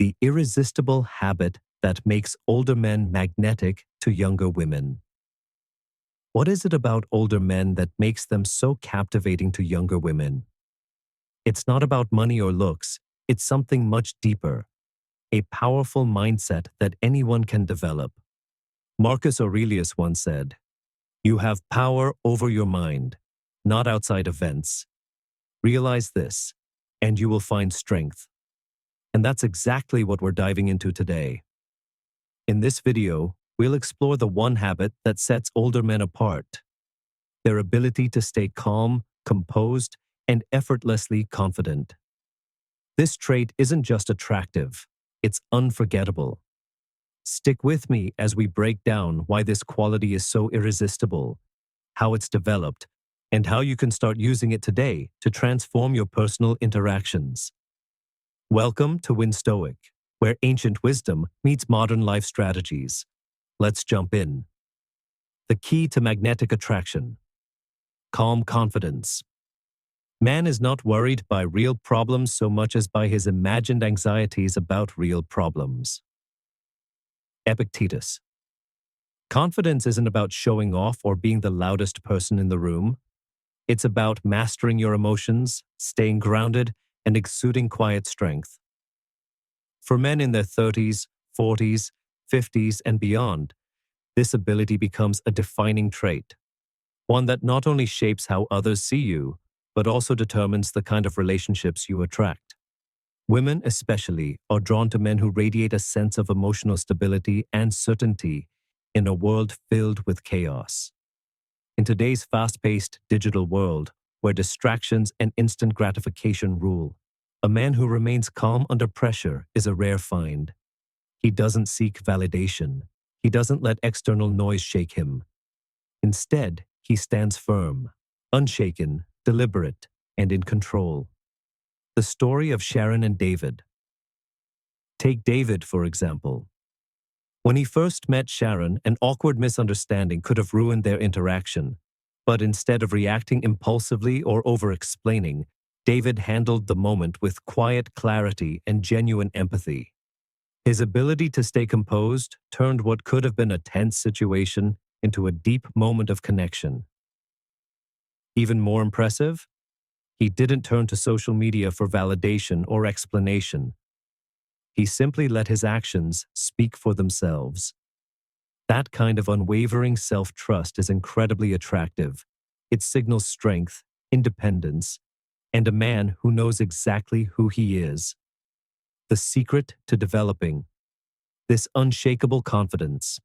the irresistible habit that makes older men magnetic to younger women. What is it about older men that makes them so captivating to younger women? It's not about money or looks, it's something much deeper, a powerful mindset that anyone can develop. Marcus Aurelius once said, "You have power over your mind, not outside events. Realize this, and you will find strength." And that's exactly what we're diving into today. In this video, we'll explore the one habit that sets older men apart: their ability to stay calm, composed, and effortlessly confident. This trait isn't just attractive, it's unforgettable. Stick with me as we break down why this quality is so irresistible, how it's developed, and how you can start using it today to transform your personal interactions. Welcome to Win Stoic, where ancient wisdom meets modern life strategies. Let's jump in. The key to magnetic attraction: calm confidence. Man is not worried by real problems so much as by his imagined anxieties about real problems. Epictetus. Confidence isn't about showing off or being the loudest person in the room. It's about mastering your emotions, staying grounded, and exuding quiet strength. For men in their 30s, 40s, 50s, and beyond, this ability becomes a defining trait, one that not only shapes how others see you, but also determines the kind of relationships you attract. Women especially are drawn to men who radiate a sense of emotional stability and certainty in a world filled with chaos. In today's fast-paced digital world, where distractions and instant gratification rule, a man who remains calm under pressure is a rare find. He doesn't seek validation. He doesn't let external noise shake him. Instead, he stands firm, unshaken, deliberate, and in control. The story of Sharon and David. Take David, for example. When he first met Sharon, an awkward misunderstanding could have ruined their interaction. But instead of reacting impulsively or over-explaining, David handled the moment with quiet clarity and genuine empathy. His ability to stay composed turned what could have been a tense situation into a deep moment of connection. Even more impressive, he didn't turn to social media for validation or explanation. He simply let his actions speak for themselves. That kind of unwavering self-trust is incredibly attractive. It signals strength, independence, and a man who knows exactly who he is. The secret to developing this unshakable confidence.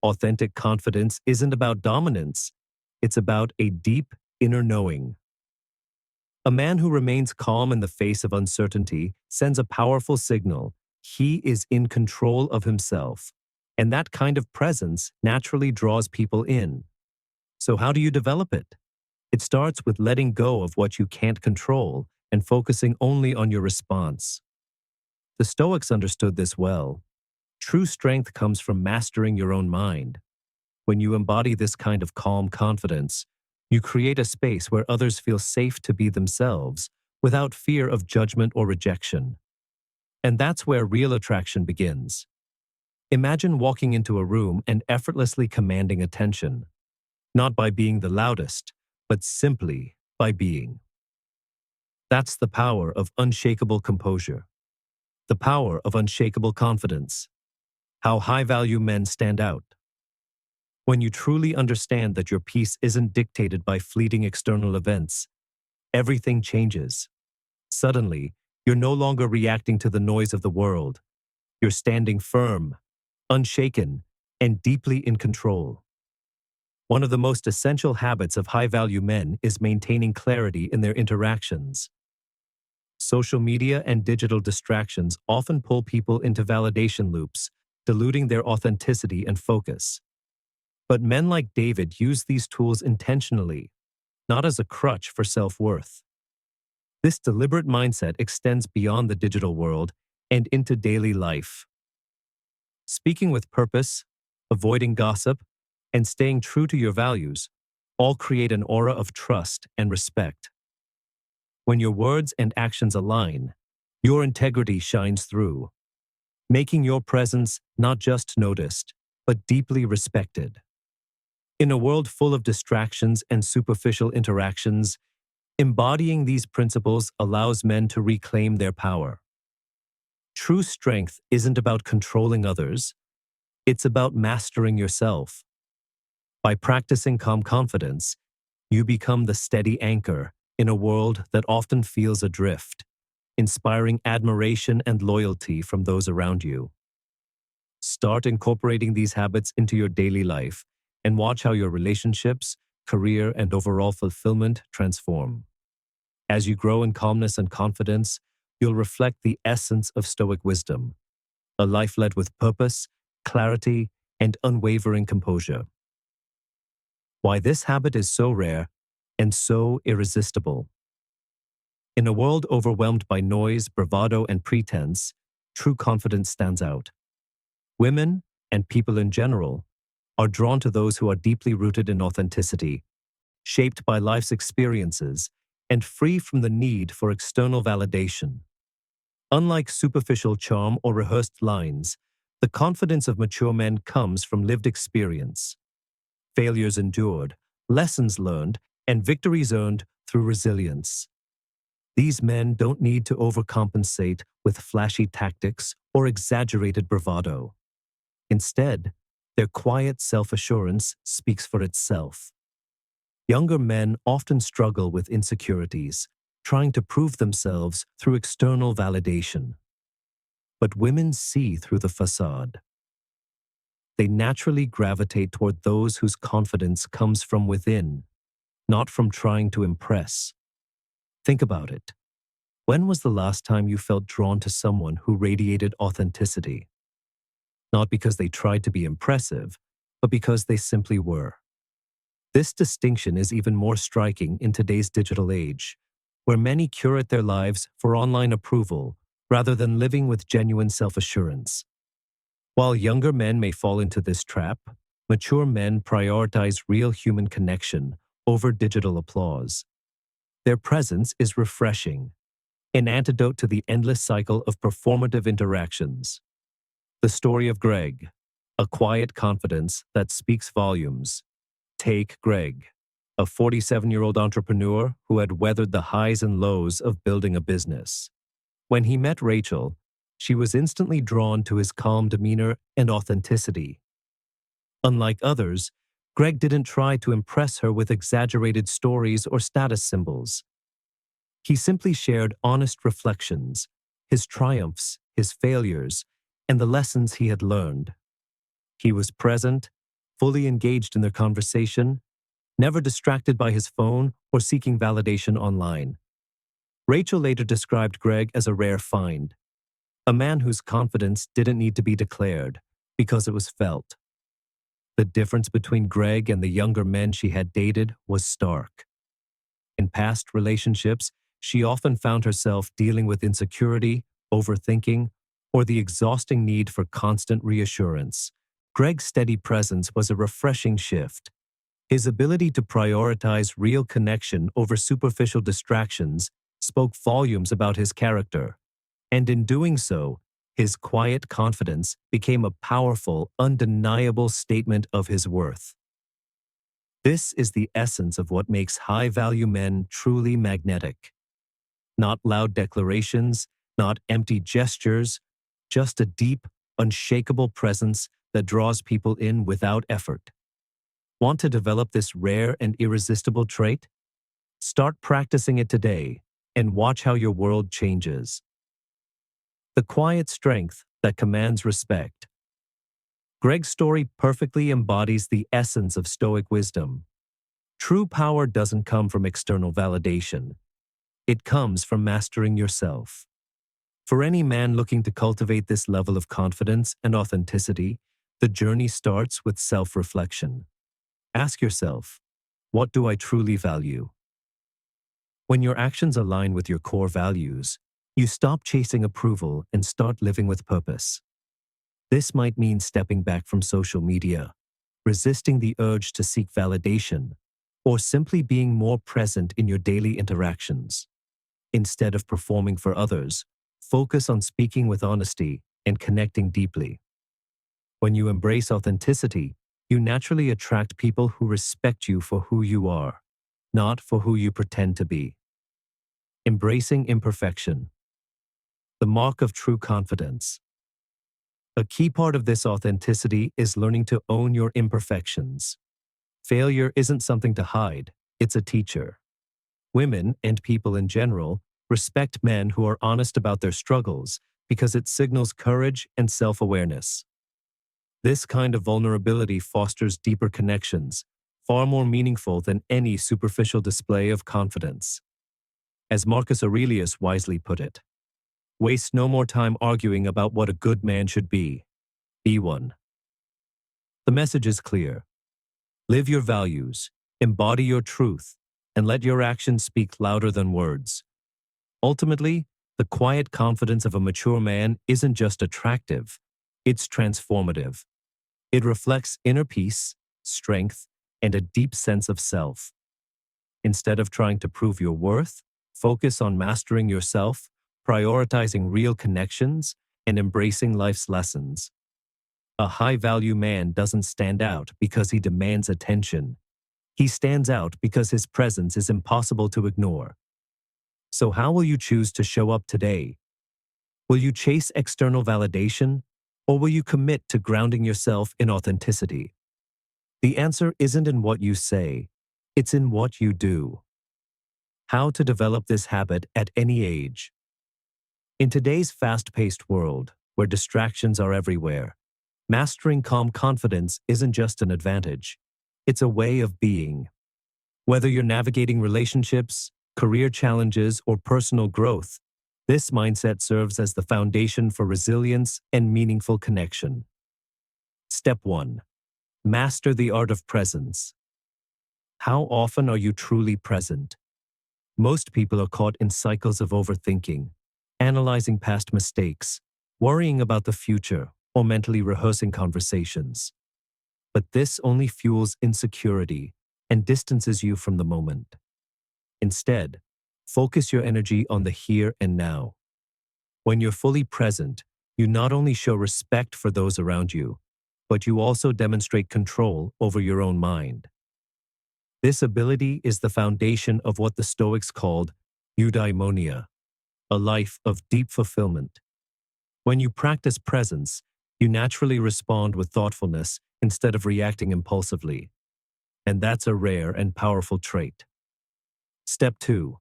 Authentic confidence isn't about dominance. It's about a deep inner knowing. A man who remains calm in the face of uncertainty sends a powerful signal. He is in control of himself. And that kind of presence naturally draws people in. So how do you develop it? It starts with letting go of what you can't control and focusing only on your response. The Stoics understood this well. True strength comes from mastering your own mind. When you embody this kind of calm confidence, you create a space where others feel safe to be themselves without fear of judgment or rejection. And that's where real attraction begins. Imagine walking into a room and effortlessly commanding attention, not by being the loudest, but simply by being. That's the power of unshakable composure, the power of unshakable confidence, how high-value men stand out. When you truly understand that your peace isn't dictated by fleeting external events, everything changes. Suddenly, you're no longer reacting to the noise of the world. You're standing firm, unshaken, and deeply in control. One of the most essential habits of high-value men is maintaining clarity in their interactions. Social media and digital distractions often pull people into validation loops, diluting their authenticity and focus. But men like David use these tools intentionally, not as a crutch for self-worth. This deliberate mindset extends beyond the digital world and into daily life. Speaking with purpose, avoiding gossip, and staying true to your values all create an aura of trust and respect. When your words and actions align, your integrity shines through, making your presence not just noticed, but deeply respected. In a world full of distractions and superficial interactions, embodying these principles allows men to reclaim their power. True strength isn't about controlling others, it's about mastering yourself. By practicing calm confidence, you become the steady anchor in a world that often feels adrift, inspiring admiration and loyalty from those around you. Start incorporating these habits into your daily life and watch how your relationships, career, and overall fulfillment transform. As you grow in calmness and confidence, you'll reflect the essence of Stoic wisdom, a life led with purpose, clarity, and unwavering composure. Why this habit is so rare and so irresistible. In a world overwhelmed by noise, bravado, and pretense, true confidence stands out. Women, and people in general, are drawn to those who are deeply rooted in authenticity, shaped by life's experiences, and free from the need for external validation. Unlike superficial charm or rehearsed lines, the confidence of mature men comes from lived experience. Failures endured, lessons learned, and victories earned through resilience. These men don't need to overcompensate with flashy tactics or exaggerated bravado. Instead, their quiet self-assurance speaks for itself. Younger men often struggle with insecurities, trying to prove themselves through external validation. But women see through the facade. They naturally gravitate toward those whose confidence comes from within, not from trying to impress. Think about it. When was the last time you felt drawn to someone who radiated authenticity? Not because they tried to be impressive, but because they simply were. This distinction is even more striking in today's digital age, where many curate their lives for online approval rather than living with genuine self-assurance. While younger men may fall into this trap, mature men prioritize real human connection over digital applause. Their presence is refreshing, an antidote to the endless cycle of performative interactions. The story of Greg, a quiet confidence that speaks volumes. Take Greg, a 47-year-old entrepreneur who had weathered the highs and lows of building a business. When he met Rachel, she was instantly drawn to his calm demeanor and authenticity. Unlike others, Greg didn't try to impress her with exaggerated stories or status symbols. He simply shared honest reflections, his triumphs, his failures, and the lessons he had learned. He was present, fully engaged in their conversation, never distracted by his phone or seeking validation online. Rachel later described Greg as a rare find, a man whose confidence didn't need to be declared because it was felt. The difference between Greg and the younger men she had dated was stark. In past relationships, she often found herself dealing with insecurity, overthinking, or the exhausting need for constant reassurance. Greg's steady presence was a refreshing shift. His ability to prioritize real connection over superficial distractions spoke volumes about his character, and in doing so, his quiet confidence became a powerful, undeniable statement of his worth. This is the essence of what makes high-value men truly magnetic. Not loud declarations, not empty gestures, just a deep, unshakable presence that draws people in without effort. Want to develop this rare and irresistible trait? Start practicing it today and watch how your world changes. The quiet strength that commands respect. Greg's story perfectly embodies the essence of Stoic wisdom. True power doesn't come from external validation. It comes from mastering yourself. For any man looking to cultivate this level of confidence and authenticity, the journey starts with self-reflection. Ask yourself, what do I truly value? When your actions align with your core values, you stop chasing approval and start living with purpose. This might mean stepping back from social media, resisting the urge to seek validation, or simply being more present in your daily interactions. Instead of performing for others, focus on speaking with honesty and connecting deeply. When you embrace authenticity, you naturally attract people who respect you for who you are, not for who you pretend to be. Embracing imperfection. The mark of true confidence. A key part of this authenticity is learning to own your imperfections. Failure isn't something to hide, it's a teacher. Women, and people in general, respect men who are honest about their struggles because it signals courage and self-awareness. This kind of vulnerability fosters deeper connections, far more meaningful than any superficial display of confidence. As Marcus Aurelius wisely put it, waste no more time arguing about what a good man should be. Be one. The message is clear. Live your values, embody your truth, and let your actions speak louder than words. Ultimately, the quiet confidence of a mature man isn't just attractive, it's transformative. It reflects inner peace, strength, and a deep sense of self. Instead of trying to prove your worth, focus on mastering yourself, prioritizing real connections, and embracing life's lessons. A high-value man doesn't stand out because he demands attention. He stands out because his presence is impossible to ignore. So how will you choose to show up today? Will you chase external validation, or will you commit to grounding yourself in authenticity? The answer isn't in what you say, it's in what you do. How to develop this habit at any age. In today's fast-paced world, where distractions are everywhere, mastering calm confidence isn't just an advantage, it's a way of being. Whether you're navigating relationships, career challenges, or personal growth, this mindset serves as the foundation for resilience and meaningful connection. Step 1. Master the art of presence. How often are you truly present? Most people are caught in cycles of overthinking, analyzing past mistakes, worrying about the future, or mentally rehearsing conversations. But this only fuels insecurity and distances you from the moment. Instead, focus your energy on the here and now. When you're fully present, you not only show respect for those around you, but you also demonstrate control over your own mind. This ability is the foundation of what the Stoics called eudaimonia, a life of deep fulfillment. When you practice presence, you naturally respond with thoughtfulness instead of reacting impulsively. And that's a rare and powerful trait. Step 2.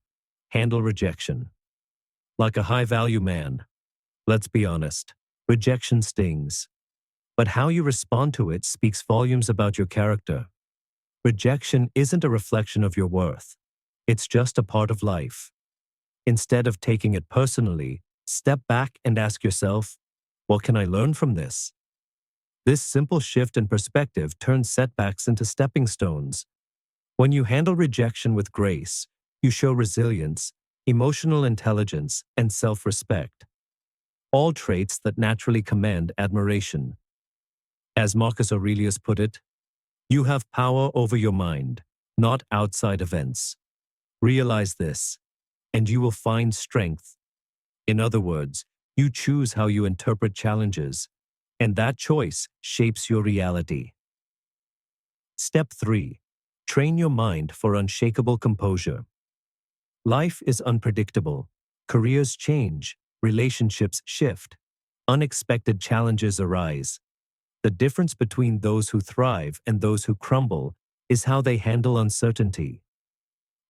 Handle rejection. Like a high-value man, let's be honest, rejection stings. But how you respond to it speaks volumes about your character. Rejection isn't a reflection of your worth. It's just a part of life. Instead of taking it personally, step back and ask yourself, what can I learn from this? This simple shift in perspective turns setbacks into stepping stones. When you handle rejection with grace, you show resilience, emotional intelligence, and self-respect. All traits that naturally command admiration. As Marcus Aurelius put it, you have power over your mind, not outside events. Realize this, and you will find strength. In other words, you choose how you interpret challenges, and that choice shapes your reality. Step 3. Train your mind for unshakable composure. Life is unpredictable. Careers change, relationships shift, unexpected challenges arise. The difference between those who thrive and those who crumble is how they handle uncertainty.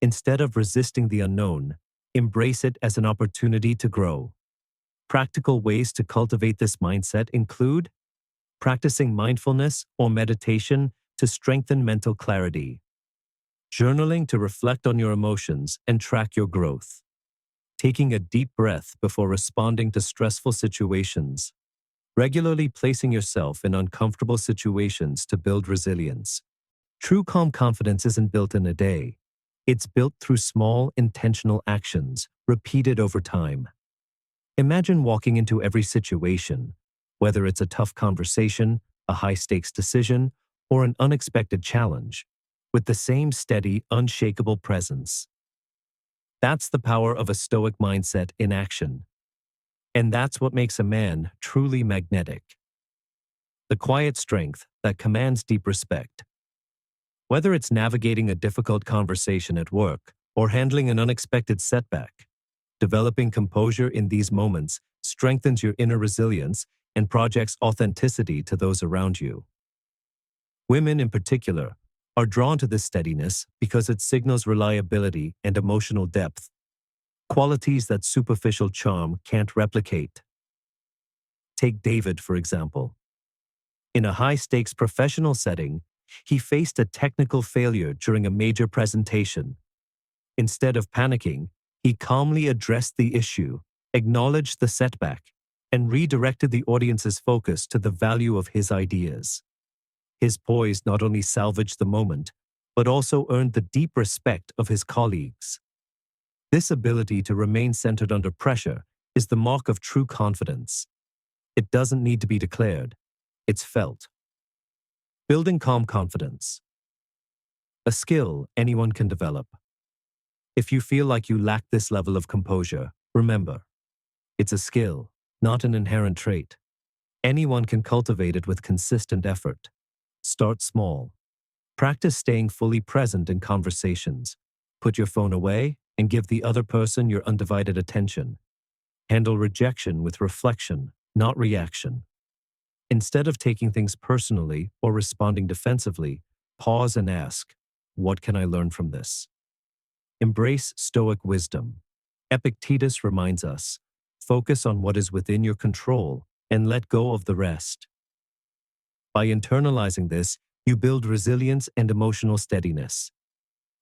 Instead of resisting the unknown, embrace it as an opportunity to grow. Practical ways to cultivate this mindset include practicing mindfulness or meditation to strengthen mental clarity, journaling to reflect on your emotions and track your growth, taking a deep breath before responding to stressful situations, regularly placing yourself in uncomfortable situations to build resilience. True calm confidence isn't built in a day. It's built through small, intentional actions, repeated over time. Imagine walking into every situation, whether it's a tough conversation, a high-stakes decision, or an unexpected challenge, with the same steady, unshakable presence. That's the power of a Stoic mindset in action. And that's what makes a man truly magnetic. The quiet strength that commands deep respect. Whether it's navigating a difficult conversation at work or handling an unexpected setback, developing composure in these moments strengthens your inner resilience and projects authenticity to those around you. Women, in particular, are drawn to this steadiness because it signals reliability and emotional depth, qualities that superficial charm can't replicate. Take David, for example. In a high-stakes professional setting, he faced a technical failure during a major presentation. Instead of panicking, he calmly addressed the issue, acknowledged the setback, and redirected the audience's focus to the value of his ideas. His poise not only salvaged the moment, but also earned the deep respect of his colleagues. This ability to remain centered under pressure is the mark of true confidence. It doesn't need to be declared, it's felt. Building calm confidence. A skill anyone can develop. If you feel like you lack this level of composure, remember, it's a skill, not an inherent trait. Anyone can cultivate it with consistent effort. Start small. Practice staying fully present in conversations. Put your phone away and give the other person your undivided attention. Handle rejection with reflection, not reaction. Instead of taking things personally or responding defensively, pause and ask, what can I learn from this? Embrace Stoic wisdom. Epictetus reminds us, focus on what is within your control and let go of the rest. By internalizing this, you build resilience and emotional steadiness.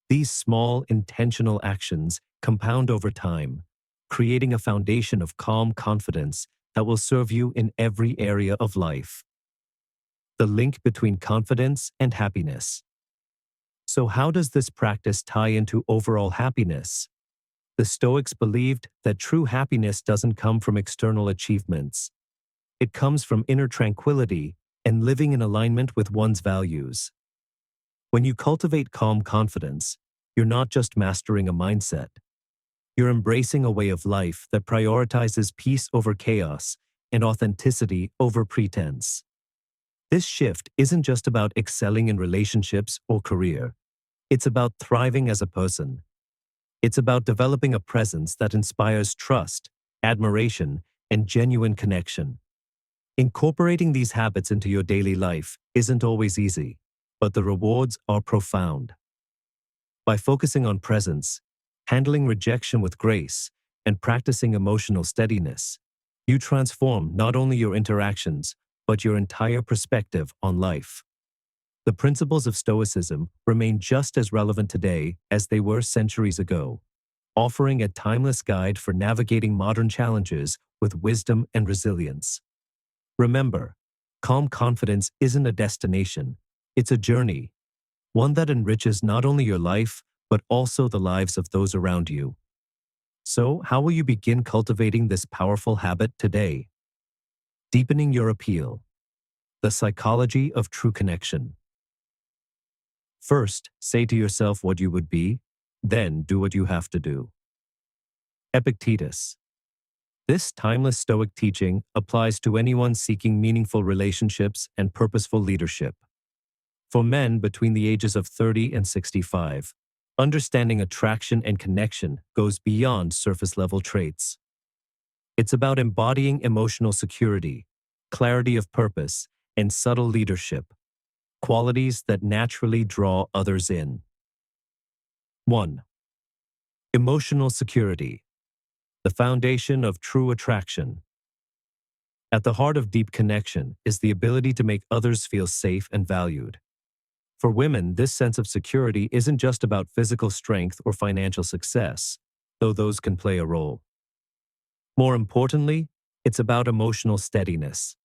These small, intentional actions compound over time, creating a foundation of calm confidence that will serve you in every area of life. The link between confidence and happiness. So how does this practice tie into overall happiness? The Stoics believed that true happiness doesn't come from external achievements. It comes from inner tranquility and living in alignment with one's values. When you cultivate calm confidence, you're not just mastering a mindset. You're embracing a way of life that prioritizes peace over chaos and authenticity over pretense. This shift isn't just about excelling in relationships or career. It's about thriving as a person. It's about developing a presence that inspires trust, admiration, and genuine connection. Incorporating these habits into your daily life isn't always easy, but the rewards are profound. By focusing on presence, handling rejection with grace, and practicing emotional steadiness, you transform not only your interactions, but your entire perspective on life. The principles of Stoicism remain just as relevant today as they were centuries ago, offering a timeless guide for navigating modern challenges with wisdom and resilience. Remember, calm confidence isn't a destination, it's a journey, one that enriches not only your life, but also the lives of those around you. So, how will you begin cultivating this powerful habit today? Deepening your appeal. The psychology of true connection. First, say to yourself what you would be, then do what you have to do. Epictetus. This timeless Stoic teaching applies to anyone seeking meaningful relationships and purposeful leadership. For men between the ages of 30 and 65, understanding attraction and connection goes beyond surface-level traits. It's about embodying emotional security, clarity of purpose, and subtle leadership, qualities that naturally draw others in. 1. Emotional security. The foundation of true attraction. At the heart of deep connection is the ability to make others feel safe and valued. For women, this sense of security isn't just about physical strength or financial success, though those can play a role. More importantly, it's about emotional steadiness.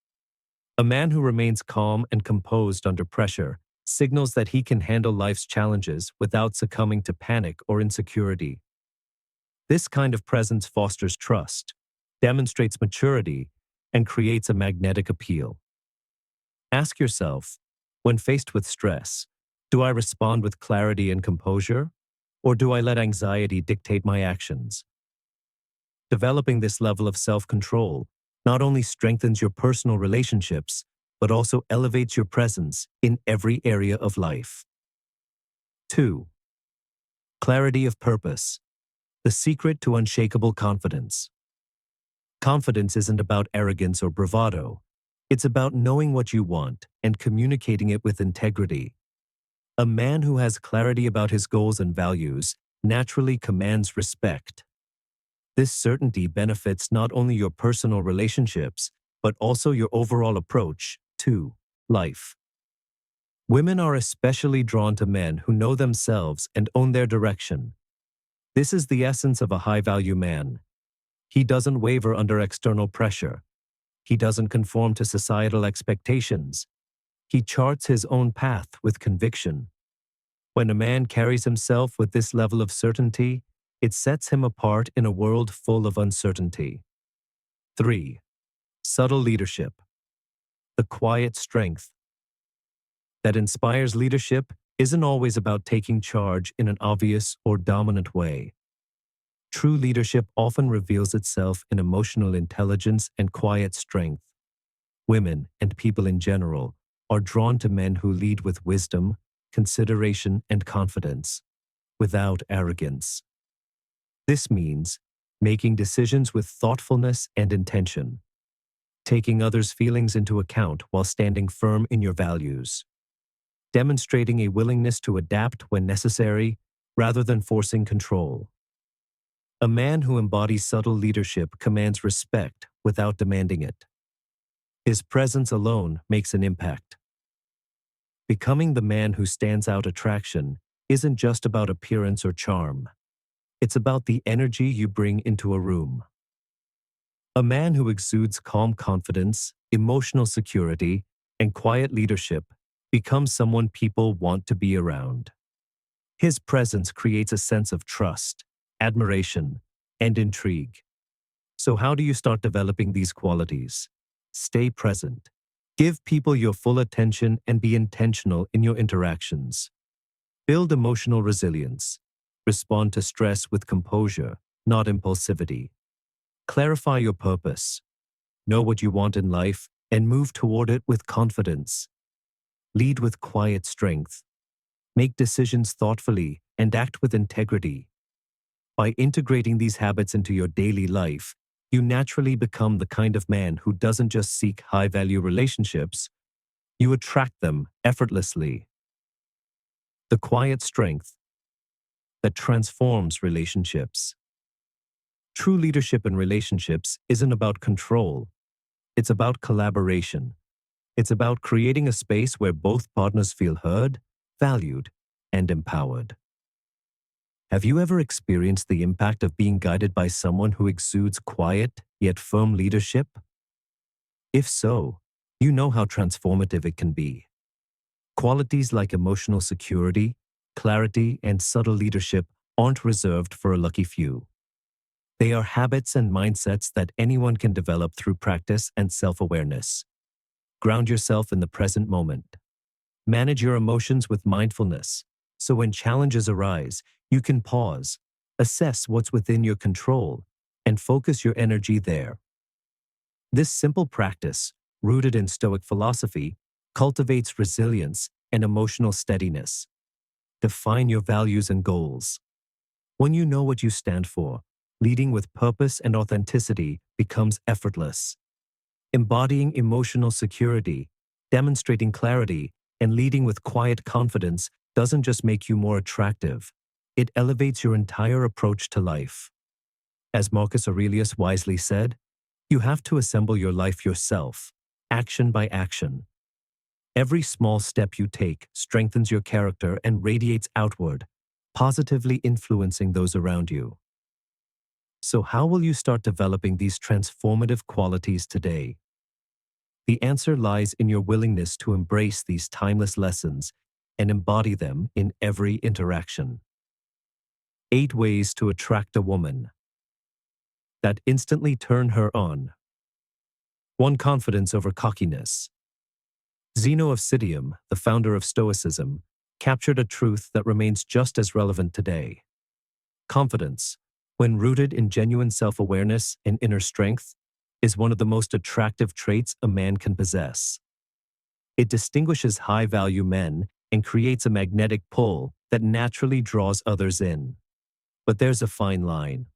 A man who remains calm and composed under pressure signals that he can handle life's challenges without succumbing to panic or insecurity. This kind of presence fosters trust, demonstrates maturity, and creates a magnetic appeal. Ask yourself, when faced with stress, do I respond with clarity and composure, or do I let anxiety dictate my actions? Developing this level of self-control not only strengthens your personal relationships, but also elevates your presence in every area of life. 2. Clarity of purpose. The secret to unshakable confidence. Confidence isn't about arrogance or bravado. It's about knowing what you want and communicating it with integrity. A man who has clarity about his goals and values naturally commands respect. This certainty benefits not only your personal relationships, but also your overall approach to life. Women are especially drawn to men who know themselves and own their direction. This is the essence of a high-value man. He doesn't waver under external pressure. He doesn't conform to societal expectations. He charts his own path with conviction. When a man carries himself with this level of certainty, it sets him apart in a world full of uncertainty. 3. Subtle leadership. The quiet strength that inspires leadership isn't always about taking charge in an obvious or dominant way. True leadership often reveals itself in emotional intelligence and quiet strength. Women, and people in general, are drawn to men who lead with wisdom, consideration, and confidence, without arrogance. This means making decisions with thoughtfulness and intention, taking others' feelings into account while standing firm in your values, demonstrating a willingness to adapt when necessary rather than forcing control. A man who embodies subtle leadership commands respect without demanding it. His presence alone makes an impact. Becoming the man who stands out attraction isn't just about appearance or charm. It's about the energy you bring into a room. A man who exudes calm confidence, emotional security, and quiet leadership becomes someone people want to be around. His presence creates a sense of trust, admiration, and intrigue. So how do you start developing these qualities? Stay present. Give people your full attention and be intentional in your interactions. Build emotional resilience. Respond to stress with composure, not impulsivity. Clarify your purpose. Know what you want in life and move toward it with confidence. Lead with quiet strength. Make decisions thoughtfully and act with integrity. By integrating these habits into your daily life, you naturally become the kind of man who doesn't just seek high-value relationships, you attract them effortlessly. The quiet strength that transforms relationships. True leadership in relationships isn't about control. It's about collaboration. It's about creating a space where both partners feel heard, valued, and empowered. Have you ever experienced the impact of being guided by someone who exudes quiet yet firm leadership? If so, you know how transformative it can be. Qualities like emotional security, clarity, and subtle leadership aren't reserved for a lucky few. They are habits and mindsets that anyone can develop through practice and self-awareness. Ground yourself in the present moment. Manage your emotions with mindfulness, so when challenges arise, you can pause, assess what's within your control, and focus your energy there. This simple practice, rooted in Stoic philosophy, cultivates resilience and emotional steadiness. Define your values and goals. When you know what you stand for, leading with purpose and authenticity becomes effortless. Embodying emotional security, demonstrating clarity, and leading with quiet confidence doesn't just make you more attractive, it elevates your entire approach to life. As Marcus Aurelius wisely said, you have to assemble your life yourself, action by action. Every small step you take strengthens your character and radiates outward, positively influencing those around you. So how will you start developing these transformative qualities today? The answer lies in your willingness to embrace these timeless lessons and embody them in every interaction. 8 ways to attract a woman that instantly turn her on. 1. Confidence over cockiness. Zeno of Citium, the founder of Stoicism, captured a truth that remains just as relevant today. Confidence, when rooted in genuine self-awareness and inner strength, is one of the most attractive traits a man can possess. It distinguishes high-value men and creates a magnetic pull that naturally draws others in. But there's a fine line.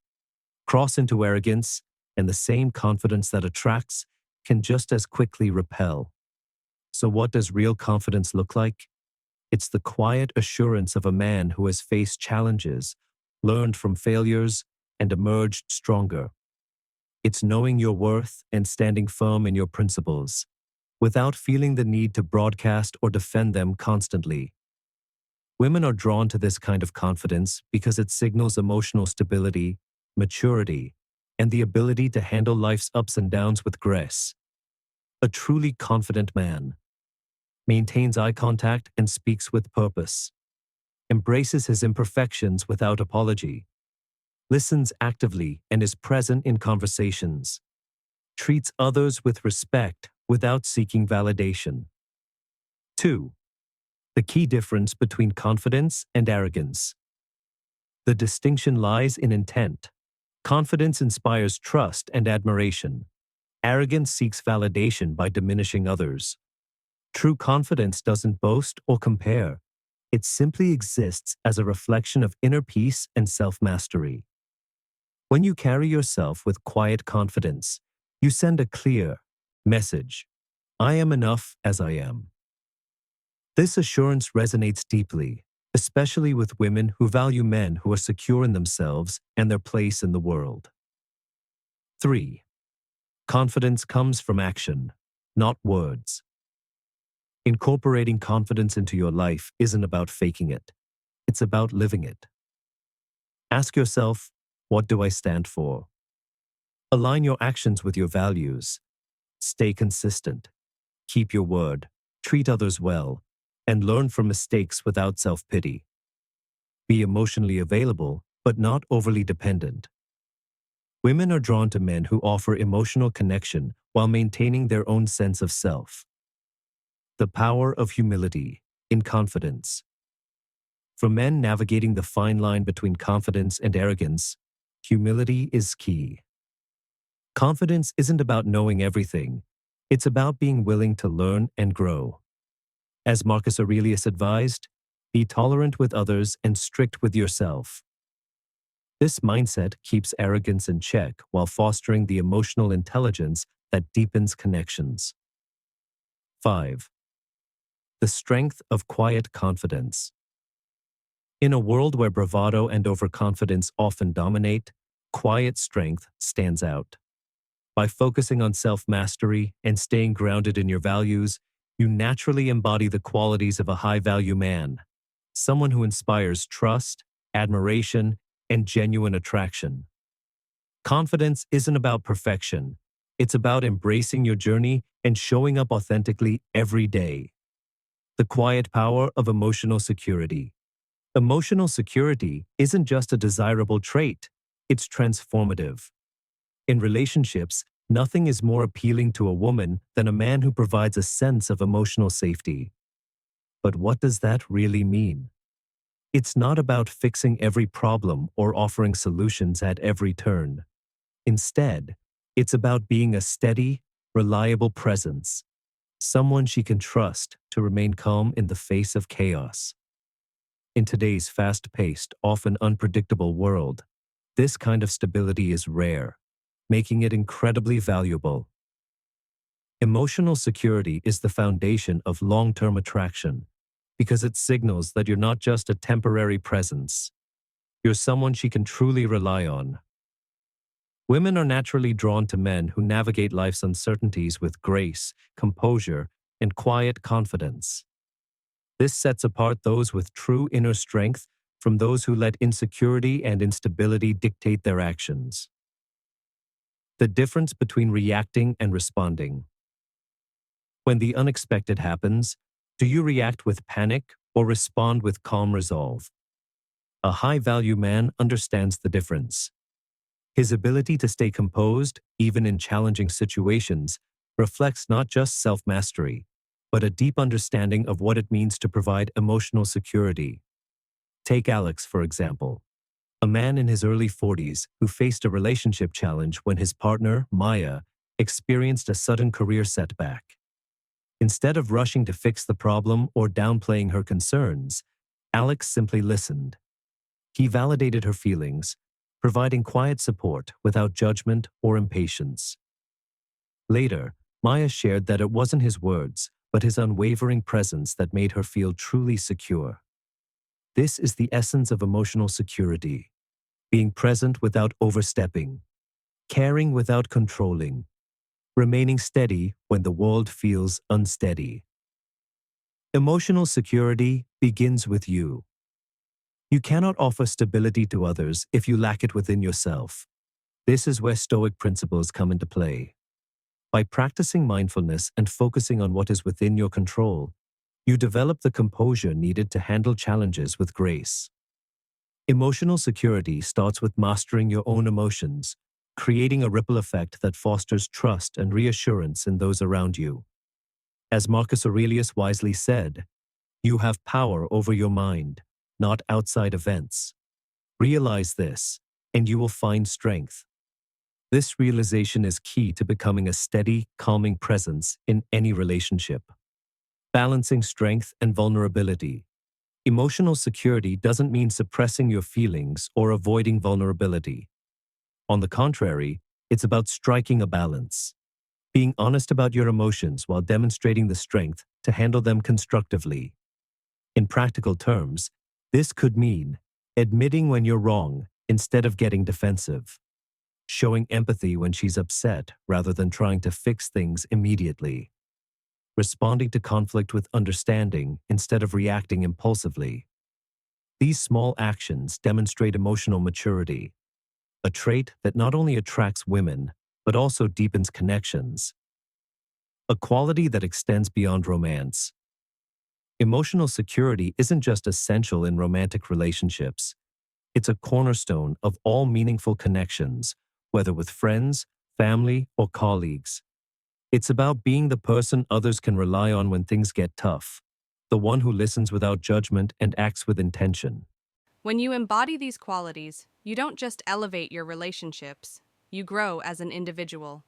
Cross into arrogance, and the same confidence that attracts can just as quickly repel. So what does real confidence look like? It's the quiet assurance of a man who has faced challenges, learned from failures, and emerged stronger. It's knowing your worth and standing firm in your principles, without feeling the need to broadcast or defend them constantly. Women are drawn to this kind of confidence because it signals emotional stability, maturity, and the ability to handle life's ups and downs with grace. A truly confident man maintains eye contact and speaks with purpose, embraces his imperfections without apology, listens actively and is present in conversations, treats others with respect without seeking validation. 2. The key difference between confidence and arrogance. The distinction lies in intent. Confidence inspires trust and admiration. Arrogance seeks validation by diminishing others. True confidence doesn't boast or compare. It simply exists as a reflection of inner peace and self-mastery. When you carry yourself with quiet confidence, you send a clear message: I am enough as I am. This assurance resonates deeply, especially with women who value men who are secure in themselves and their place in the world. 3. Confidence comes from action, not words. Incorporating confidence into your life isn't about faking it. It's about living it. Ask yourself, what do I stand for? Align your actions with your values. Stay consistent. Keep your word. Treat others well. And learn from mistakes without self-pity. Be emotionally available, but not overly dependent. Women are drawn to men who offer emotional connection while maintaining their own sense of self. The power of humility in confidence. For men navigating the fine line between confidence and arrogance, humility is key. Confidence isn't about knowing everything. It's about being willing to learn and grow. As Marcus Aurelius advised, be tolerant with others and strict with yourself. This mindset keeps arrogance in check while fostering the emotional intelligence that deepens connections. 5. The strength of quiet confidence. In a world where bravado and overconfidence often dominate, quiet strength stands out. By focusing on self-mastery and staying grounded in your values, you naturally embody the qualities of a high-value man, someone who inspires trust, admiration, and genuine attraction. Confidence isn't about perfection. It's about embracing your journey and showing up authentically every day. The quiet power of emotional security. Emotional security isn't just a desirable trait, it's transformative. In relationships, nothing is more appealing to a woman than a man who provides a sense of emotional safety. But what does that really mean? It's not about fixing every problem or offering solutions at every turn. Instead, it's about being a steady, reliable presence, someone she can trust to remain calm in the face of chaos. In today's fast-paced, often unpredictable world, this kind of stability is rare, making it incredibly valuable. Emotional security is the foundation of long-term attraction because it signals that you're not just a temporary presence. You're someone she can truly rely on. Women are naturally drawn to men who navigate life's uncertainties with grace, composure, and quiet confidence. This sets apart those with true inner strength from those who let insecurity and instability dictate their actions. The difference between reacting and responding. When the unexpected happens, do you react with panic or respond with calm resolve? A high-value man understands the difference. His ability to stay composed, even in challenging situations, reflects not just self-mastery, but a deep understanding of what it means to provide emotional security. Take Alex, for example. A man in his early 40s who faced a relationship challenge when his partner, Maya, experienced a sudden career setback. Instead of rushing to fix the problem or downplaying her concerns, Alex simply listened. He validated her feelings, providing quiet support without judgment or impatience. Later, Maya shared that it wasn't his words, but his unwavering presence that made her feel truly secure. This is the essence of emotional security: being present without overstepping, caring without controlling, remaining steady when the world feels unsteady. Emotional security begins with you. You cannot offer stability to others if you lack it within yourself. This is where Stoic principles come into play. By practicing mindfulness and focusing on what is within your control, you develop the composure needed to handle challenges with grace. Emotional security starts with mastering your own emotions, creating a ripple effect that fosters trust and reassurance in those around you. As Marcus Aurelius wisely said, "You have power over your mind, not outside events." Realize this, and you will find strength. This realization is key to becoming a steady, calming presence in any relationship. Balancing strength and vulnerability. Emotional security doesn't mean suppressing your feelings or avoiding vulnerability. On the contrary, it's about striking a balance, being honest about your emotions while demonstrating the strength to handle them constructively. In practical terms, this could mean admitting when you're wrong instead of getting defensive, showing empathy when she's upset rather than trying to fix things immediately, responding to conflict with understanding instead of reacting impulsively. These small actions demonstrate emotional maturity, a trait that not only attracts women, but also deepens connections, a quality that extends beyond romance. Emotional security isn't just essential in romantic relationships. It's a cornerstone of all meaningful connections, whether with friends, family, or colleagues. It's about being the person others can rely on when things get tough, the one who listens without judgment and acts with intention. When you embody these qualities, you don't just elevate your relationships, you grow as an individual.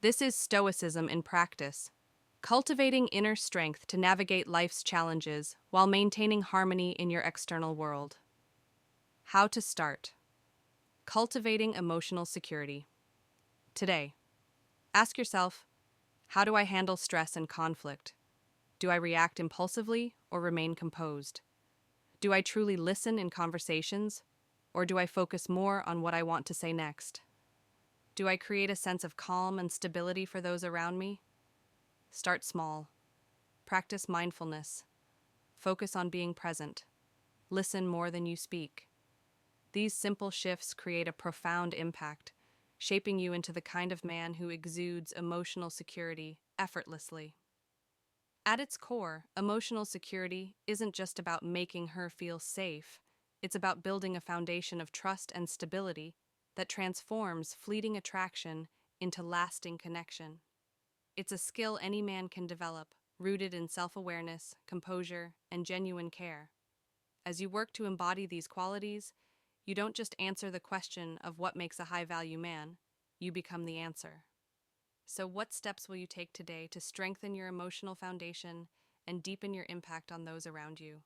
This is Stoicism in practice, cultivating inner strength to navigate life's challenges while maintaining harmony in your external world. How to start. Cultivating emotional security. Today, ask yourself, how do I handle stress and conflict? Do I react impulsively or remain composed? Do I truly listen in conversations, or do I focus more on what I want to say next? Do I create a sense of calm and stability for those around me? Start small. Practice mindfulness. Focus on being present. Listen more than you speak. These simple shifts create a profound impact, shaping you into the kind of man who exudes emotional security effortlessly. At its core, emotional security isn't just about making her feel safe, it's about building a foundation of trust and stability that transforms fleeting attraction into lasting connection. It's a skill any man can develop, rooted in self awareness, composure, and genuine care. As you work to embody these qualities, you don't just answer the question of what makes a high value man, you become the answer. So, what steps will you take today to strengthen your emotional foundation and deepen your impact on those around you?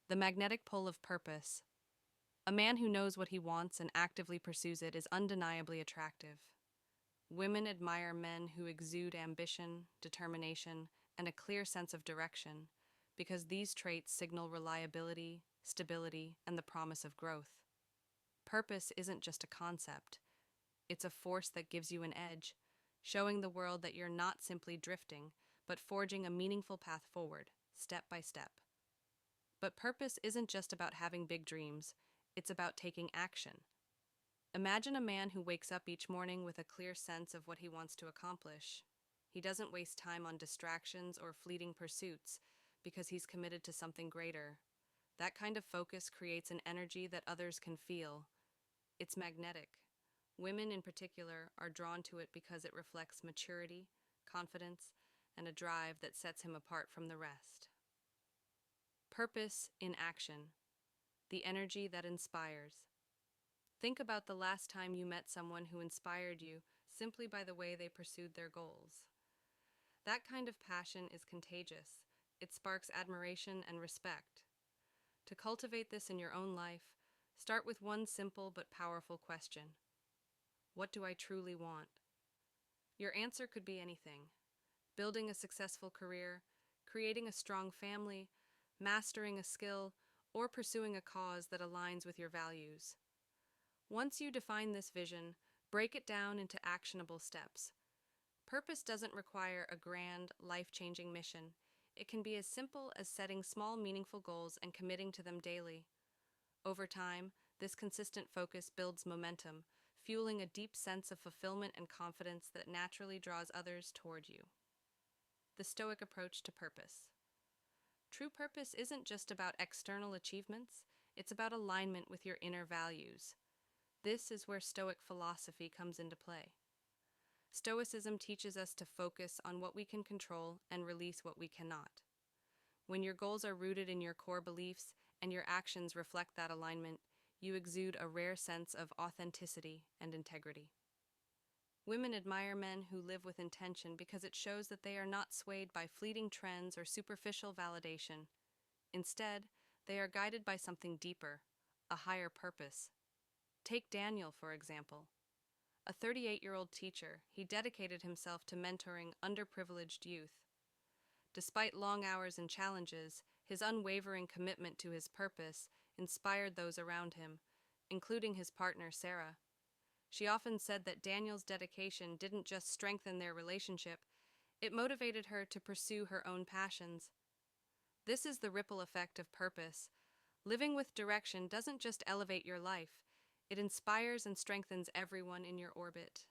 The magnetic pull of purpose. A man who knows what he wants and actively pursues it is undeniably attractive. Women admire men who exude ambition, determination, and a clear sense of direction because these traits signal reliability, stability, and the promise of growth. Purpose isn't just a concept, it's a force that gives you an edge, showing the world that you're not simply drifting, but forging a meaningful path forward, step by step. But purpose isn't just about having big dreams, it's about taking action. Imagine a man who wakes up each morning with a clear sense of what he wants to accomplish. He doesn't waste time on distractions or fleeting pursuits because he's committed to something greater. That kind of focus creates an energy that others can feel. It's magnetic. Women in particular are drawn to it because it reflects maturity, confidence, and a drive that sets him apart from the rest. Purpose in action. the energy that inspires. Think about the last time you met someone who inspired you simply by the way they pursued their goals. That kind of passion is contagious. It sparks admiration and respect. To cultivate this in your own life, start with one simple but powerful question. What do I truly want? Your answer could be anything: building a successful career, creating a strong family, mastering a skill, or pursuing a cause that aligns with your values. Once you define this vision, break it down into actionable steps. Purpose doesn't require a grand, life-changing mission. It can be as simple as setting small, meaningful goals and committing to them daily. Over time, this consistent focus builds momentum, fueling a deep sense of fulfillment and confidence that naturally draws others toward you. The Stoic approach to purpose. True purpose isn't just about external achievements, it's about alignment with your inner values. This is where Stoic philosophy comes into play. Stoicism teaches us to focus on what we can control and release what we cannot. When your goals are rooted in your core beliefs and your actions reflect that alignment, you exude a rare sense of authenticity and integrity. Women admire men who live with intention because it shows that they are not swayed by fleeting trends or superficial validation. Instead, they are guided by something deeper, a higher purpose. Take Daniel, for example. A 38-year-old teacher, he dedicated himself to mentoring underprivileged youth. Despite long hours and challenges, his unwavering commitment to his purpose inspired those around him, including his partner, Sarah. She often said that Daniel's dedication didn't just strengthen their relationship, it motivated her to pursue her own passions. This is the ripple effect of purpose. Living with direction doesn't just elevate your life, it inspires and strengthens everyone in your orbit.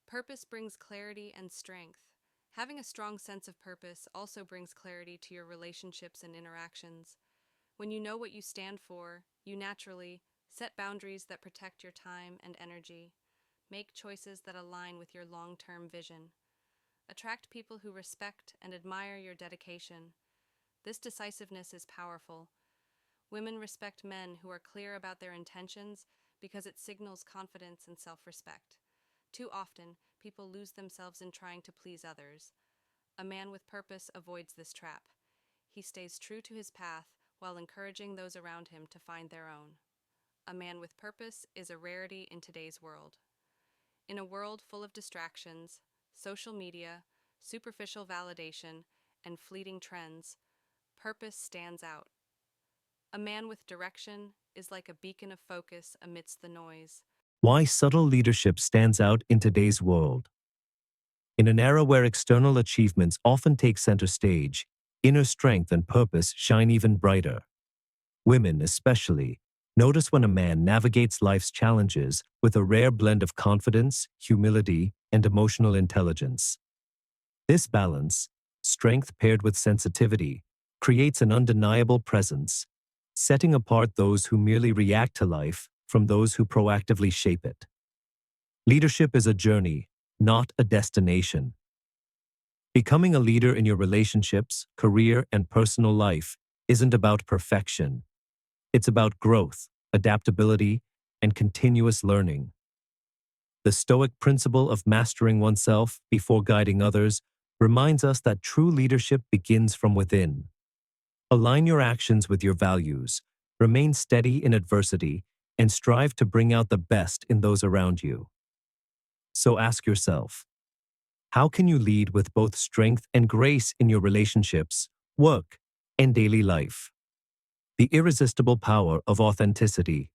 Purpose brings clarity and strength. Having a strong sense of purpose also brings clarity to your relationships and interactions. When you know what you stand for, you naturally set boundaries that protect your time and energy. Make choices that align with your long-term vision. Attract people who respect and admire your dedication. This decisiveness is powerful. Women respect men who are clear about their intentions because it signals confidence and self-respect. Too often, people lose themselves in trying to please others. A man with purpose avoids this trap. He stays true to his path while encouraging those around him to find their own. A man with purpose is a rarity in today's world. In a world full of distractions, social media, superficial validation, and fleeting trends, purpose stands out. A man with direction is like a beacon of focus amidst the noise. Why subtle leadership stands out in today's world. In an era where external achievements often take center stage, inner strength and purpose shine even brighter. Women, especially, notice when a man navigates life's challenges with a rare blend of confidence, humility, and emotional intelligence. This balance, strength paired with sensitivity, creates an undeniable presence, setting apart those who merely react to life from those who proactively shape it. Leadership is a journey, not a destination. Becoming a leader in your relationships, career, and personal life isn't about perfection. It's about growth, adaptability, and continuous learning. The Stoic principle of mastering oneself before guiding others reminds us that true leadership begins from within. Align your actions with your values, remain steady in adversity, and strive to bring out the best in those around you. So ask yourself, how can you lead with both strength and grace in your relationships, work, and daily life? The irresistible power of authenticity.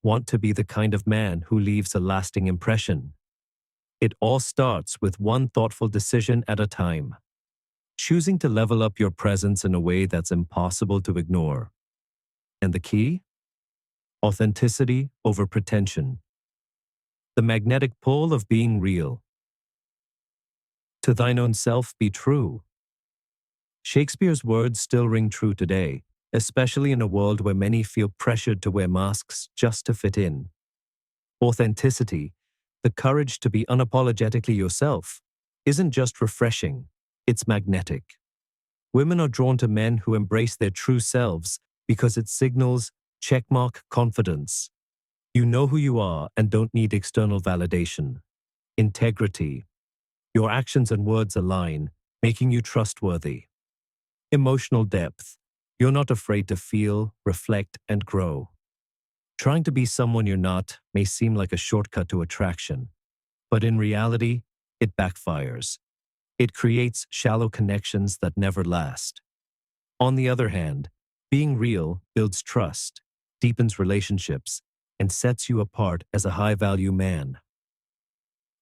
Want to be the kind of man who leaves a lasting impression? It all starts with one thoughtful decision at a time. Choosing to level up your presence in a way that's impossible to ignore. And the key? Authenticity over pretension. The magnetic pull of being real. To thine own self be true. Shakespeare's words still ring true today, especially in a world where many feel pressured to wear masks just to fit in. Authenticity, the courage to be unapologetically yourself, isn't just refreshing, it's magnetic. Women are drawn to men who embrace their true selves because it signals Checkmark confidence. You know who you are and don't need external validation. Integrity. Your actions and words align, making you trustworthy. Emotional depth. You're not afraid to feel, reflect, and grow. Trying to be someone you're not may seem like a shortcut to attraction, but in reality, it backfires. It creates shallow connections that never last. On the other hand, being real builds trust, deepens relationships, and sets you apart as a high-value man.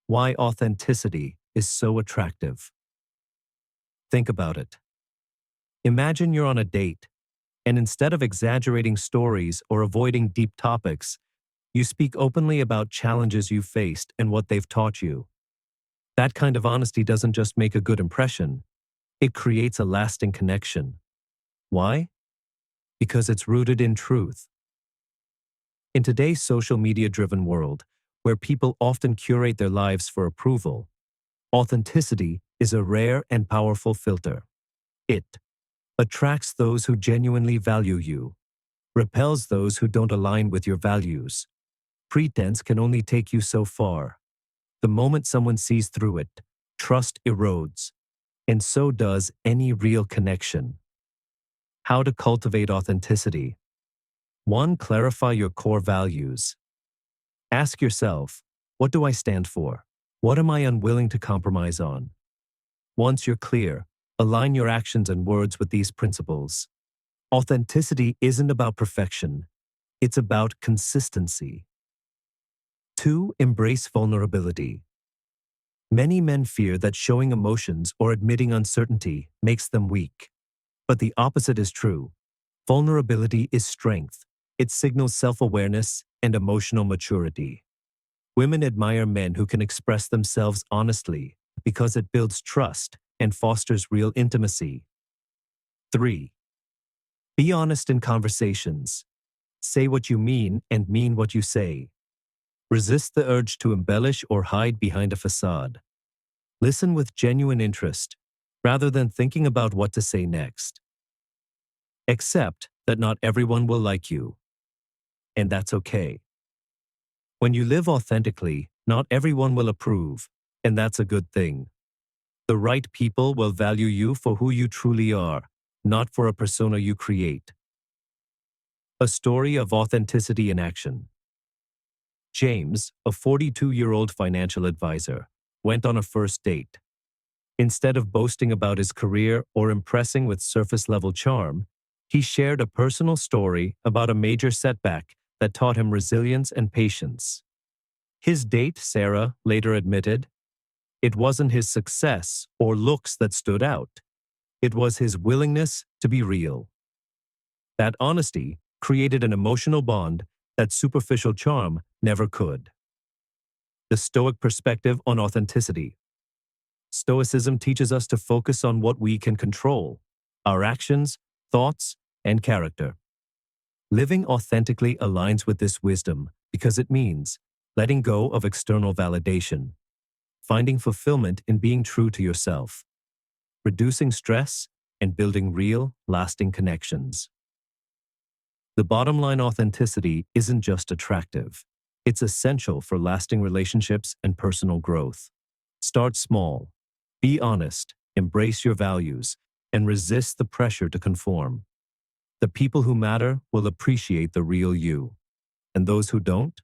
Why authenticity is so attractive. Think about it. Imagine you're on a date, and instead of exaggerating stories or avoiding deep topics, you speak openly about challenges you faced and what they've taught you. That kind of honesty doesn't just make a good impression, it creates a lasting connection. Why? Because it's rooted in truth. In today's social media-driven world, where people often curate their lives for approval, authenticity is a rare and powerful filter. It attracts those who genuinely value you, repels those who don't align with your values. Pretense can only take you so far. The moment someone sees through it, trust erodes, and so does any real connection. How to cultivate authenticity. 1. Clarify your core values. Ask yourself, what do I stand for? What am I unwilling to compromise on? Once you're clear, align your actions and words with these principles. Authenticity isn't about perfection. It's about consistency. 2. Embrace vulnerability. Many men fear that showing emotions or admitting uncertainty makes them weak. But the opposite is true. Vulnerability is strength. It signals self-awareness and emotional maturity. Women admire men who can express themselves honestly because it builds trust and fosters real intimacy. 3. Be honest in conversations. Say what you mean and mean what you say. Resist the urge to embellish or hide behind a facade. Listen with genuine interest, rather than thinking about what to say next. Accept that not everyone will like you, and that's okay. When you live authentically, not everyone will approve, and that's a good thing. The right people will value you for who you truly are, not for a persona you create. A story of authenticity in action. James, a 42-year-old financial advisor, went on a first date. Instead of boasting about his career or impressing with surface-level charm, he shared a personal story about a major setback that taught him resilience and patience. His date, Sarah, later admitted, it wasn't his success or looks that stood out. It was his willingness to be real. That honesty created an emotional bond that superficial charm never could. The Stoic perspective on authenticity. Stoicism teaches us to focus on what we can control: our actions, thoughts, and character. Living authentically aligns with this wisdom because it means letting go of external validation, finding fulfillment in being true to yourself, reducing stress, and building real, lasting connections. The bottom line: authenticity isn't just attractive. It's essential for lasting relationships and personal growth. Start small. Be honest, embrace your values, and resist the pressure to conform. The people who matter will appreciate the real you, and those who don't,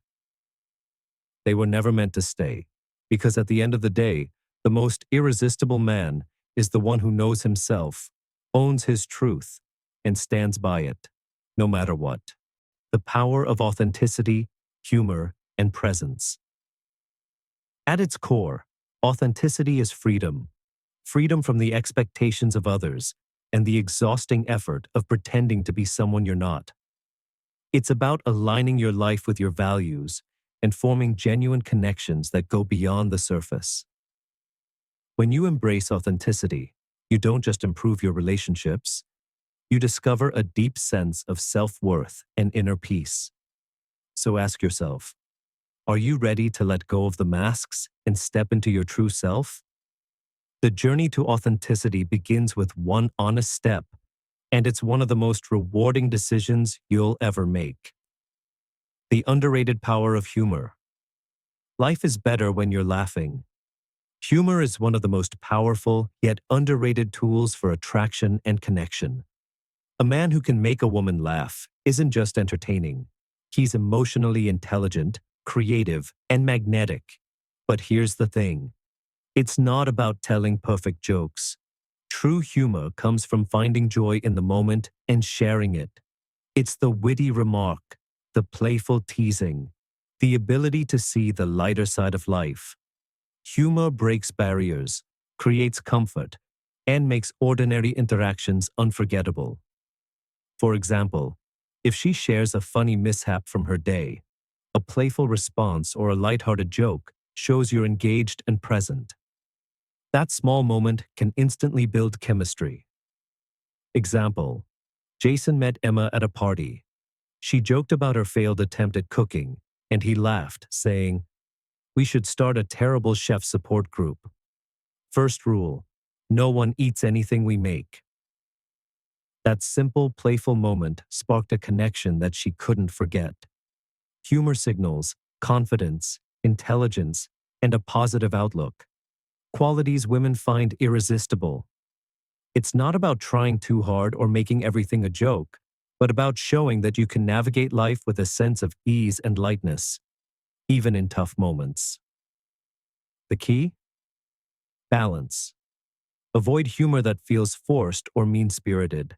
they were never meant to stay. Because at the end of the day, the most irresistible man is the one who knows himself, owns his truth, and stands by it, no matter what. The power of authenticity, humor, and presence. At its core, authenticity is freedom. Freedom from the expectations of others and the exhausting effort of pretending to be someone you're not. It's about aligning your life with your values and forming genuine connections that go beyond the surface. When you embrace authenticity, you don't just improve your relationships, you discover a deep sense of self-worth and inner peace. So ask yourself, are you ready to let go of the masks and step into your true self? The journey to authenticity begins with one honest step: and it's one of the most rewarding decisions you'll ever make. The underrated power of humor. Life is better when you're laughing. Humor is one of the most powerful yet underrated tools for attraction and connection. A man who can make a woman laugh isn't just entertaining. He's emotionally intelligent, creative, and magnetic. But here's the thing. It's not about telling perfect jokes. True humor comes from finding joy in the moment and sharing it. It's the witty remark, the playful teasing, the ability to see the lighter side of life. Humor breaks barriers, creates comfort, and makes ordinary interactions unforgettable. For example, if she shares a funny mishap from her day, a playful response or a lighthearted joke shows you're engaged and present. That small moment can instantly build chemistry. Example: Jason met Emma at a party. She joked about her failed attempt at cooking, and he laughed, saying, "We should start a terrible chef support group. First rule: no one eats anything we make." That simple, playful moment sparked a connection that she couldn't forget. Humor signals confidence, intelligence, and a positive outlook. Qualities women find irresistible. It's not about trying too hard or making everything a joke, but about showing that you can navigate life with a sense of ease and lightness, even in tough moments. The key? Balance. Avoid humor that feels forced or mean-spirited.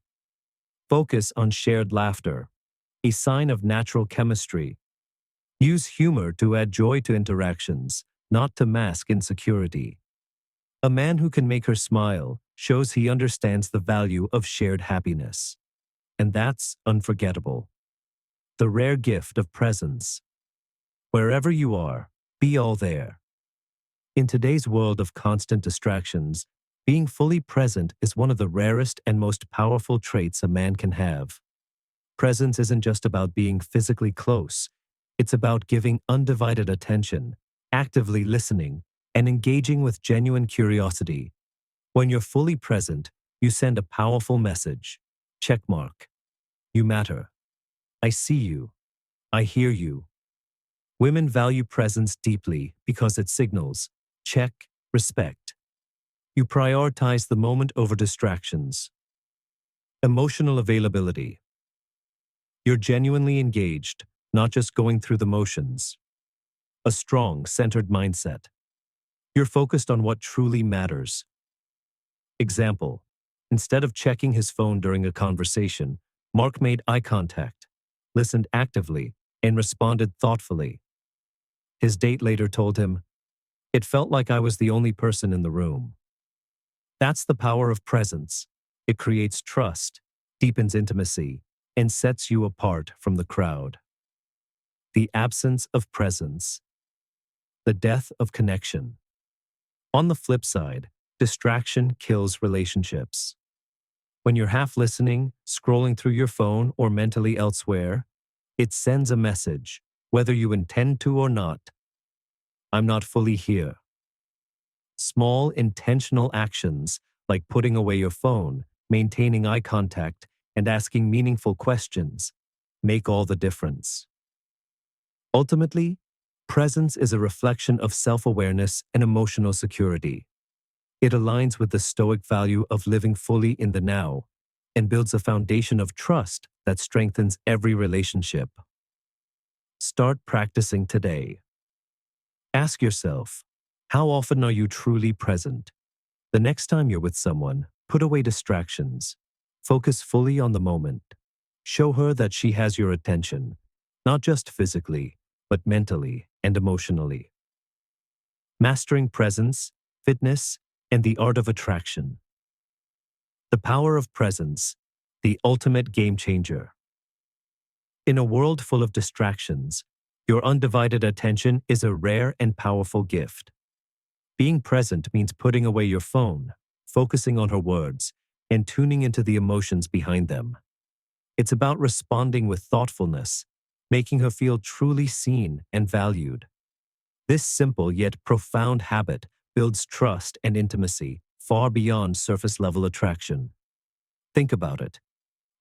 Focus on shared laughter, a sign of natural chemistry. Use humor to add joy to interactions, not to mask insecurity. A man who can make her smile shows he understands the value of shared happiness. And that's unforgettable. The rare gift of presence. Wherever you are, be all there. In today's world of constant distractions, being fully present is one of the rarest and most powerful traits a man can have. Presence isn't just about being physically close. It's about giving undivided attention, actively listening, and engaging with genuine curiosity. When you're fully present, you send a powerful message. Checkmark. You matter. I see you. I hear you. Women value presence deeply because it signals check, respect. You prioritize the moment over distractions. Emotional availability. You're genuinely engaged, not just going through the motions. A strong, centered mindset. You're focused on what truly matters. Example: instead of checking his phone during a conversation, Mark made eye contact, listened actively, and responded thoughtfully. His date later told him, "It felt like I was the only person in the room." That's the power of presence. It creates trust, deepens intimacy, and sets you apart from the crowd. The absence of presence. The death of connection. On the flip side, distraction kills relationships. When you're half listening, scrolling through your phone, or mentally elsewhere, it sends a message, whether you intend to or not. I'm not fully here. Small, intentional actions, like putting away your phone, maintaining eye contact, and asking meaningful questions, make all the difference. Ultimately, presence is a reflection of self-awareness and emotional security. It aligns with the Stoic value of living fully in the now and builds a foundation of trust that strengthens every relationship. Start practicing today. Ask yourself, how often are you truly present? The next time you're with someone, put away distractions. Focus fully on the moment. Show her that she has your attention, not just physically, but mentally and emotionally. Mastering presence, fitness, and the art of attraction. The power of presence, the ultimate game changer. In a world full of distractions, your undivided attention is a rare and powerful gift. Being present means putting away your phone, focusing on her words, and tuning into the emotions behind them. It's about responding with thoughtfulness, making her feel truly seen and valued. This simple yet profound habit builds trust and intimacy far beyond surface-level attraction. Think about it.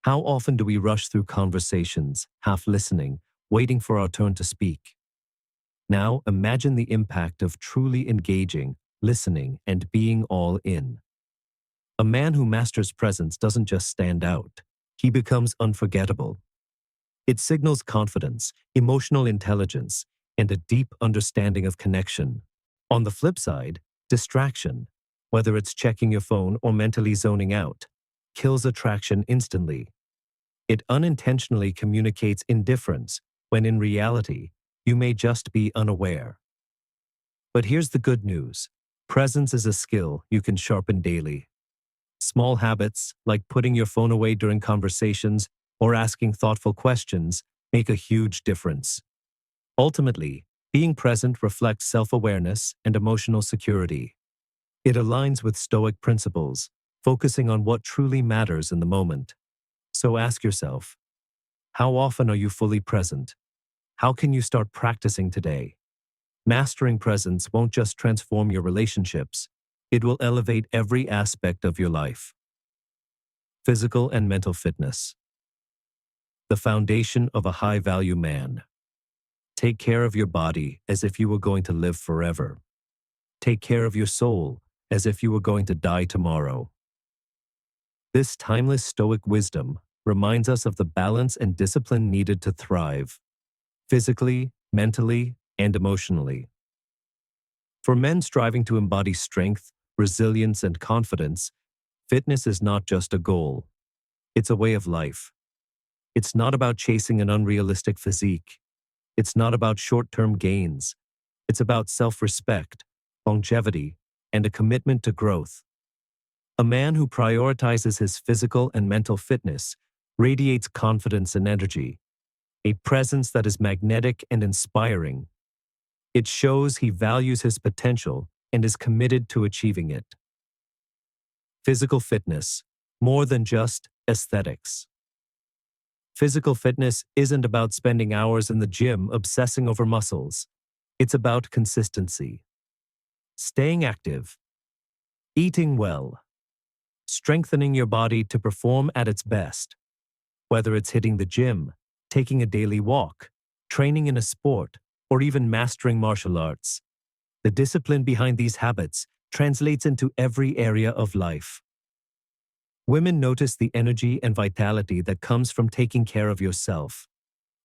How often do we rush through conversations, half listening, waiting for our turn to speak? Now imagine the impact of truly engaging, listening, and being all in. A man who masters presence doesn't just stand out, he becomes unforgettable. It signals confidence, emotional intelligence, and a deep understanding of connection. On the flip side, distraction, whether it's checking your phone or mentally zoning out, kills attraction instantly. It unintentionally communicates indifference when in reality, you may just be unaware. But here's the good news. Presence is a skill you can sharpen daily. Small habits, like putting your phone away during conversations or asking thoughtful questions, make a huge difference. Ultimately, being present reflects self-awareness and emotional security. It aligns with Stoic principles, focusing on what truly matters in the moment. So ask yourself, how often are you fully present? How can you start practicing today? Mastering presence won't just transform your relationships, it will elevate every aspect of your life. Physical and mental fitness. The foundation of a high-value man. Take care of your body as if you were going to live forever. Take care of your soul as if you were going to die tomorrow. This timeless Stoic wisdom reminds us of the balance and discipline needed to thrive, physically, mentally, and emotionally. For men striving to embody strength, resilience, and confidence, fitness is not just a goal. It's a way of life. It's not about chasing an unrealistic physique. It's not about short-term gains. It's about self-respect, longevity, and a commitment to growth. A man who prioritizes his physical and mental fitness radiates confidence and energy, a presence that is magnetic and inspiring. It shows he values his potential and is committed to achieving it. Physical fitness, more than just aesthetics. Physical fitness isn't about spending hours in the gym obsessing over muscles. It's about consistency. Staying active, eating well, strengthening your body to perform at its best. Whether it's hitting the gym, taking a daily walk, training in a sport, or even mastering martial arts, the discipline behind these habits translates into every area of life. Women notice the energy and vitality that comes from taking care of yourself.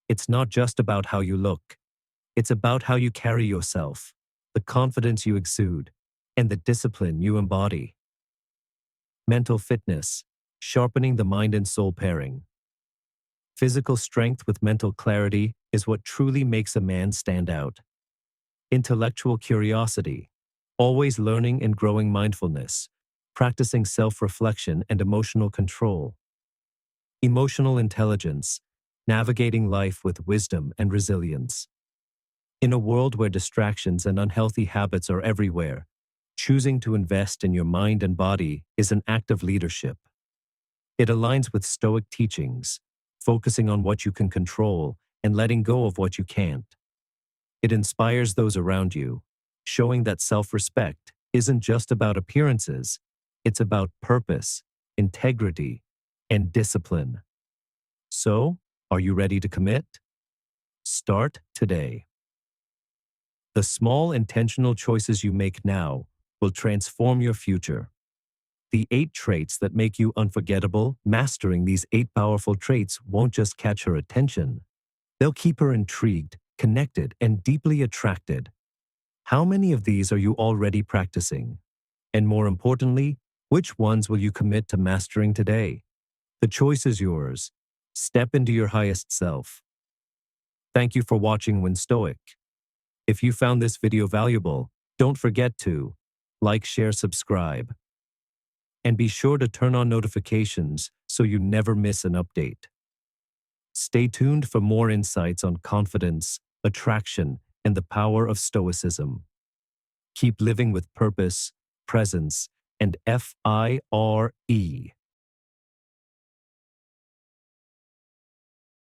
It's not just about how you look. It's about how you carry yourself, the confidence you exude, and the discipline you embody. Mental fitness, sharpening the mind and soul pairing. Physical strength with mental clarity is what truly makes a man stand out. Intellectual curiosity, always learning and growing mindfulness, practicing self-reflection and emotional control. Emotional intelligence, navigating life with wisdom and resilience. In a world where distractions and unhealthy habits are everywhere, choosing to invest in your mind and body is an act of leadership. It aligns with Stoic teachings, focusing on what you can control and letting go of what you can't. It inspires those around you, showing that self-respect isn't just about appearances, it's about purpose, integrity, and discipline. So, are you ready to commit? Start today. The small intentional choices you make now will transform your future. The 8 traits that make you unforgettable, mastering these 8 powerful traits won't just catch her attention. They'll keep her intrigued, connected, and deeply attracted. How many of these are you already practicing? And more importantly, which ones will you commit to mastering today? The choice is yours. Step into your highest self. Thank you for watching Win Stoic. If you found this video valuable, don't forget to like, share, subscribe. And be sure to turn on notifications so you never miss an update. Stay tuned for more insights on confidence, attraction, and the power of Stoicism. Keep living with purpose, presence, and FIRE.